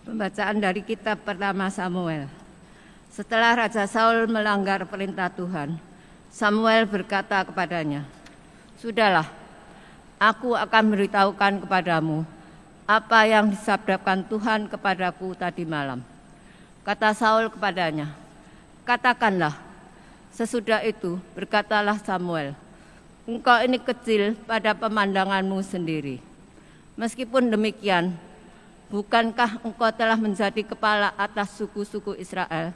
Pembacaan dari kitab pertama Samuel. Setelah Raja Saul melanggar perintah Tuhan, Samuel berkata kepadanya, "Sudahlah, aku akan memberitahukan kepadamu apa yang disabdakan Tuhan kepadaku tadi malam." Kata Saul kepadanya, "Katakanlah." Sesudah itu berkatalah Samuel, "Engkau ini kecil pada pemandanganmu sendiri. Meskipun demikian, bukankah engkau telah menjadi kepala atas suku-suku Israel?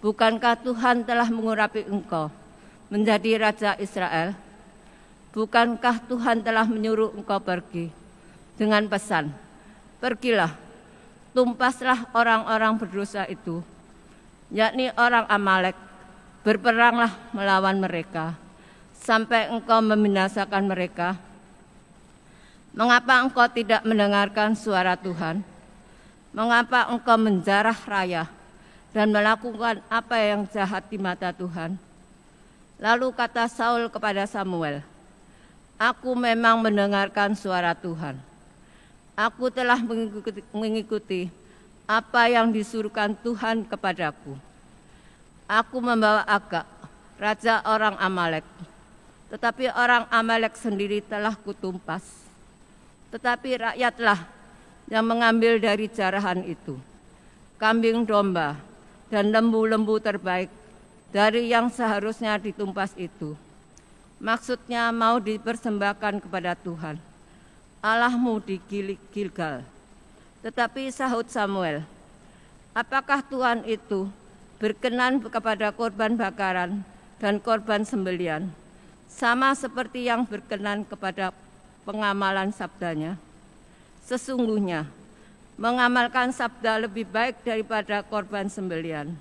Bukankah Tuhan telah mengurapi engkau menjadi raja Israel? Bukankah Tuhan telah menyuruh engkau pergi dengan pesan, 'Pergilah, tumpaslah orang-orang berdosa itu, yakni orang Amalek, berperanglah melawan mereka, sampai engkau membinasakan mereka'? Mengapa engkau tidak mendengarkan suara Tuhan? Mengapa engkau menjarah raya dan melakukan apa yang jahat di mata Tuhan?" Lalu kata Saul kepada Samuel, "Aku memang mendengarkan suara Tuhan. Aku telah mengikuti apa yang disuruhkan Tuhan kepadaku. Aku membawa Agag, raja orang Amalek, tetapi orang Amalek sendiri telah kutumpas. Tetapi rakyatlah yang mengambil dari jarahan itu kambing domba dan lembu-lembu terbaik dari yang seharusnya ditumpas itu. Maksudnya mau dipersembahkan kepada Tuhan Allahmu di Gilgal." Tetapi sahut Samuel, "Apakah Tuhan itu berkenan kepada korban bakaran dan korban sembelian, sama seperti yang berkenan kepada pengamalan sabdanya? Sesungguhnya mengamalkan sabda lebih baik daripada korban sembelian,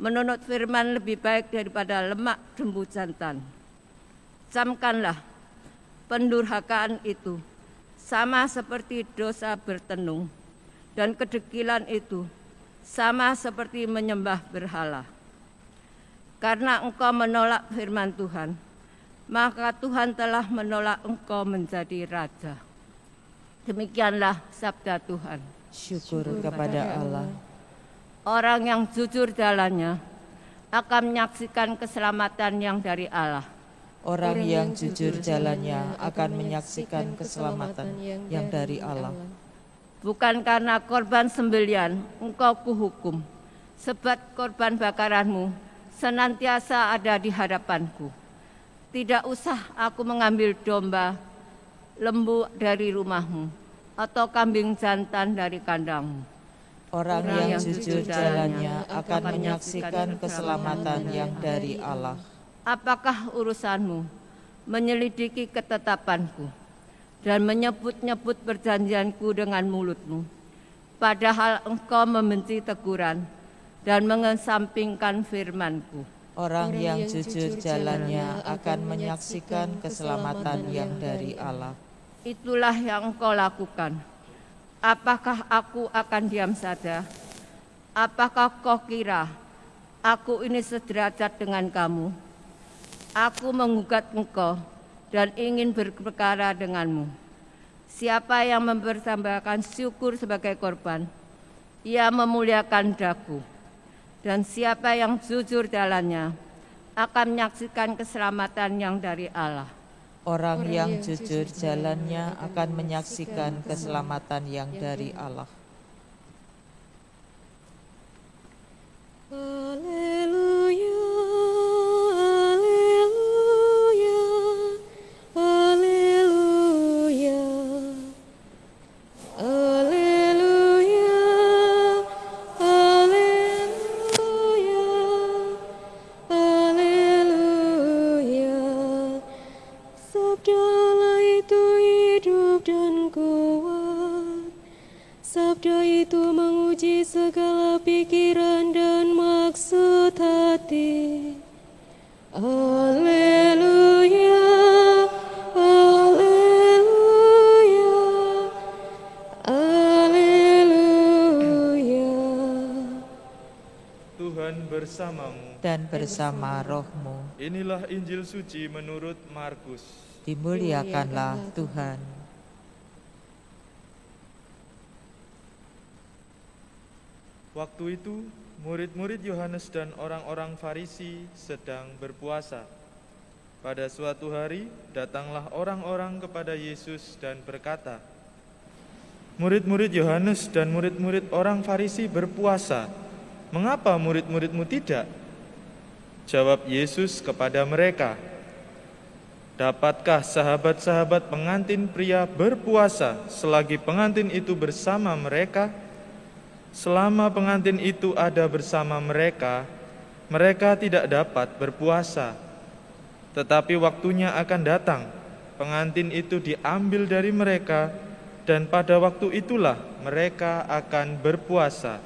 menunut firman lebih baik daripada lemak lembu jantan. Camkanlah pendurhakaan itu sama seperti dosa bertenung, dan kedegilan itu sama seperti menyembah berhala. Karena engkau menolak firman Tuhan, maka Tuhan telah menolak engkau menjadi raja." Demikianlah sabda Tuhan. Syukur kepada Allah. Orang yang jujur jalannya akan menyaksikan keselamatan yang dari Allah. Orang yang jujur jalannya akan menyaksikan keselamatan yang dari Allah. Bukan karena korban sembelian engkau kuhukum, sebab korban bakaranmu senantiasa ada di hadapanku. Tidak usah aku mengambil domba, lembu dari rumahmu, atau kambing jantan dari kandangmu. Orang yang jujur jalannya akan menyaksikan keselamatan yang dari Allah. Apakah urusanmu menyelidiki ketetapanku dan menyebut-nyebut perjanjianku dengan mulutmu, padahal engkau membenci teguran dan mengesampingkan firmanku? Orang yang jujur jalannya akan menyaksikan keselamatan yang dari Allah. Itulah yang engkau lakukan. Apakah aku akan diam saja? Apakah kau kira aku ini sederajat dengan kamu? Aku menggugat engkau dan ingin berperkara denganmu. Siapa yang mempersembahkan syukur sebagai korban, ia memuliakan daku. Dan siapa yang jujur jalannya akan menyaksikan keselamatan yang dari Allah. Orang yang jujur jalannya akan menyaksikan keselamatan yang dari Allah. Haleluya, haleluya, haleluya, haleluya, haleluya, haleluya. Sabdalah itu hidup dan kuat. Sabda itu menguji segala pikiran dan maksud hati. Haleluya, haleluya, haleluya. Tuhan bersamamu. Dan bersama rohmu. Inilah Injil suci menurut Markus. Dimuliakanlah Tuhan. Waktu itu, murid-murid Yohanes dan orang-orang Farisi sedang berpuasa. Pada suatu hari, datanglah orang-orang kepada Yesus dan berkata, "Murid-murid Yohanes dan murid-murid orang Farisi berpuasa. Mengapa murid-muridmu tidak?" Jawab Yesus kepada mereka, "Dapatkah sahabat-sahabat pengantin pria berpuasa selagi pengantin itu bersama mereka? Selama pengantin itu ada bersama mereka, mereka tidak dapat berpuasa. Tetapi waktunya akan datang, pengantin itu diambil dari mereka, dan pada waktu itulah mereka akan berpuasa.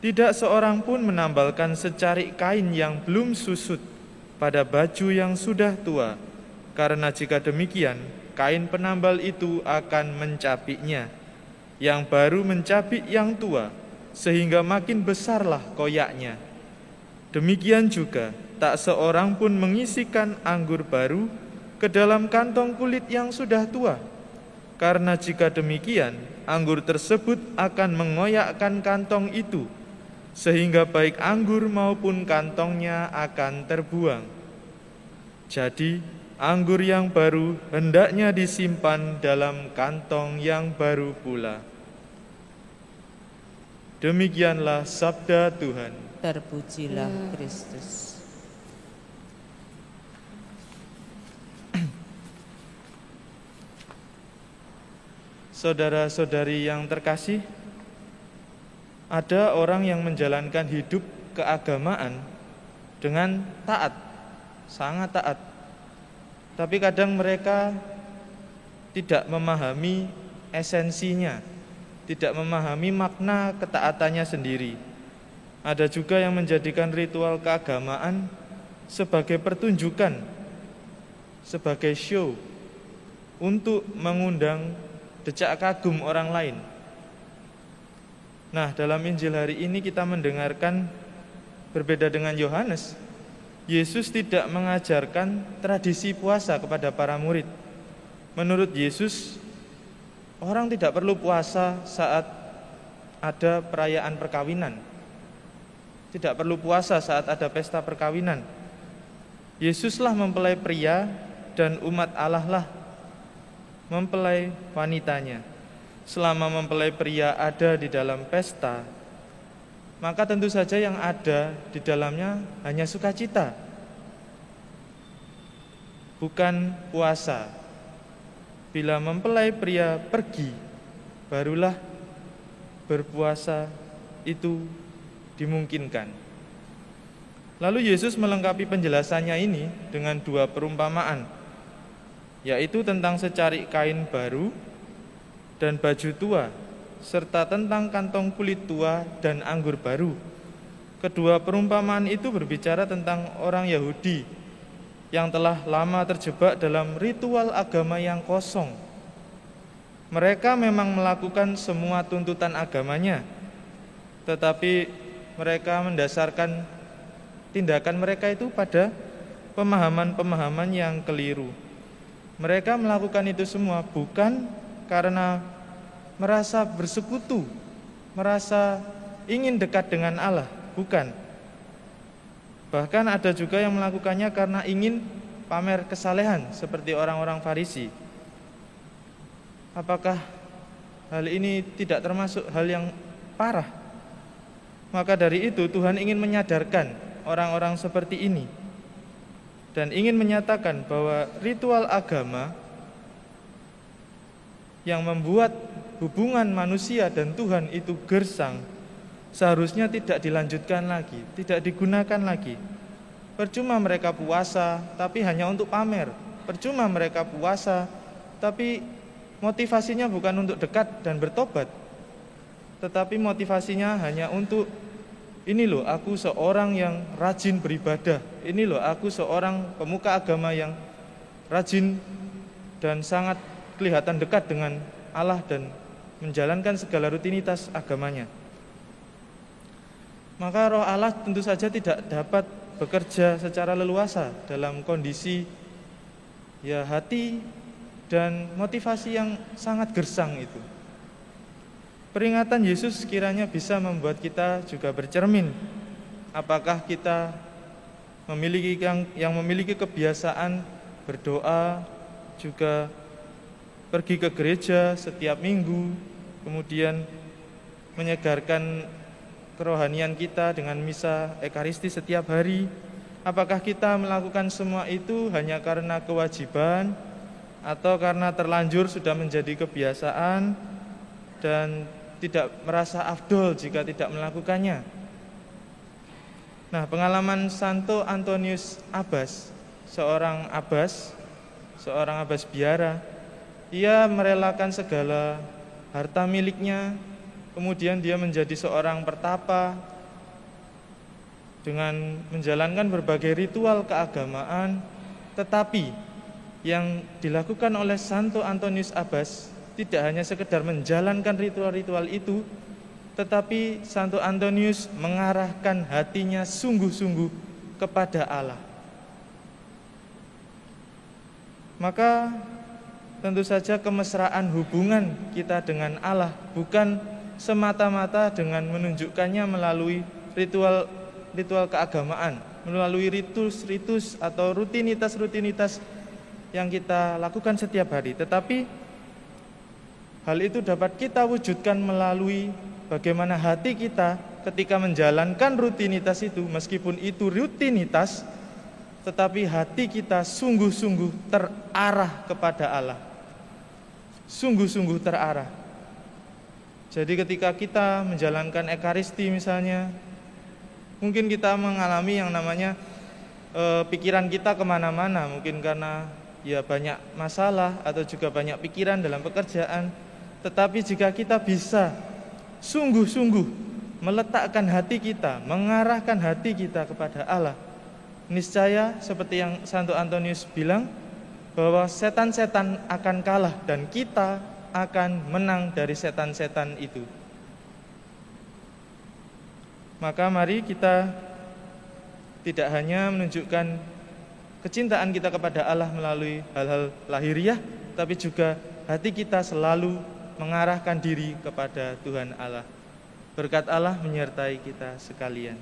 Tidak seorang pun menambalkan secarik kain yang belum susut pada baju yang sudah tua, karena jika demikian, kain penambal itu akan mencapiknya. Yang baru mencapik yang tua, sehingga makin besarlah koyaknya. Demikian juga, tak seorang pun mengisikan anggur baru ke dalam kantong kulit yang sudah tua, karena jika demikian, anggur tersebut akan mengoyakkan kantong itu, sehingga baik anggur maupun kantongnya akan terbuang. Jadi, anggur yang baru hendaknya disimpan dalam kantong yang baru pula." Demikianlah sabda Tuhan. Terpujilah Kristus. Saudara-saudari yang terkasih, ada orang yang menjalankan hidup keagamaan dengan taat, sangat taat. Tapi kadang mereka tidak memahami esensinya, tidak memahami makna ketaatannya sendiri. Ada juga yang menjadikan ritual keagamaan sebagai pertunjukan, sebagai show, untuk mengundang decak kagum orang lain. Nah, dalam Injil hari ini kita mendengarkan berbeda dengan Yohanes. Yesus tidak mengajarkan tradisi puasa kepada para murid. Menurut Yesus, orang tidak perlu puasa saat ada perayaan perkawinan. Tidak perlu puasa saat ada pesta perkawinan. Yesuslah mempelai pria dan umat Allah lah mempelai wanitanya. Selama mempelai pria ada di dalam pesta, maka tentu saja yang ada di dalamnya hanya sukacita, bukan puasa. Bila mempelai pria pergi, barulah berpuasa itu dimungkinkan. Lalu Yesus melengkapi penjelasannya ini dengan dua perumpamaan, yaitu tentang secarik kain baru dan baju tua, serta tentang kantong kulit tua dan anggur baru. Kedua perumpamaan itu berbicara tentang orang Yahudi yang telah lama terjebak dalam ritual agama yang kosong. Mereka memang melakukan semua tuntutan agamanya, tetapi mereka mendasarkan tindakan mereka itu pada pemahaman-pemahaman yang keliru. Mereka melakukan itu semua bukan karena merasa bersekutu, merasa ingin dekat dengan Allah, bukan. Bahkan ada juga yang melakukannya karena ingin pamer kesalehan seperti orang-orang Farisi. Apakah hal ini tidak termasuk hal yang parah? Maka dari itu Tuhan ingin menyadarkan orang-orang seperti ini dan ingin menyatakan bahwa ritual agama yang membuat hubungan manusia dan Tuhan itu gersang seharusnya tidak dilanjutkan lagi, tidak digunakan lagi. Percuma mereka puasa tapi hanya untuk pamer. Percuma mereka puasa tapi motivasinya bukan untuk dekat dan bertobat, tetapi motivasinya hanya untuk, ini loh aku seorang yang rajin beribadah, ini loh aku seorang pemuka agama yang rajin dan sangat kelihatan dekat dengan Allah dan menjalankan segala rutinitas agamanya. Maka Roh Allah tentu saja tidak dapat bekerja secara leluasa dalam kondisi hati dan motivasi yang sangat gersang itu. peringatan Yesus kiranya bisa membuat kita juga bercermin. Apakah kita yang memiliki kebiasaan berdoa, juga pergi ke gereja setiap minggu, kemudian menyegarkan kerohanian kita dengan misa ekaristi setiap hari. Apakah kita melakukan semua itu hanya karena kewajiban atau karena terlanjur sudah menjadi kebiasaan dan tidak merasa afdol jika tidak melakukannya? Nah, pengalaman Santo Antonius Abbas, seorang abbas biara, ia merelakan segala harta miliknya, kemudian dia menjadi seorang pertapa dengan menjalankan berbagai ritual keagamaan. Tetapi yang dilakukan oleh Santo Antonius Abbas tidak hanya sekedar menjalankan ritual-ritual itu, tetapi Santo Antonius mengarahkan hatinya sungguh-sungguh kepada Allah. Maka tentu saja kemesraan hubungan kita dengan Allah bukan semata-mata dengan menunjukkannya melalui ritual keagamaan, melalui ritus atau rutinitas yang kita lakukan setiap hari, tetapi hal itu dapat kita wujudkan melalui bagaimana hati kita ketika menjalankan rutinitas itu. Meskipun itu rutinitas, tetapi hati kita sungguh-sungguh terarah kepada Allah, sungguh-sungguh terarah. Jadi ketika kita menjalankan ekaristi misalnya, mungkin kita mengalami yang namanya pikiran kita kemana-mana, mungkin karena ya banyak masalah atau juga banyak pikiran dalam pekerjaan. Tetapi jika kita bisa sungguh-sungguh meletakkan hati kita, mengarahkan hati kita kepada Allah, niscaya seperti yang Santo Antonius bilang, bahwa setan-setan akan kalah dan kita akan menang dari setan-setan itu. Maka mari kita tidak hanya menunjukkan kecintaan kita kepada Allah melalui hal-hal lahiriah, tapi juga hati kita selalu mengarahkan diri kepada Tuhan Allah. Berkat Allah menyertai kita sekalian.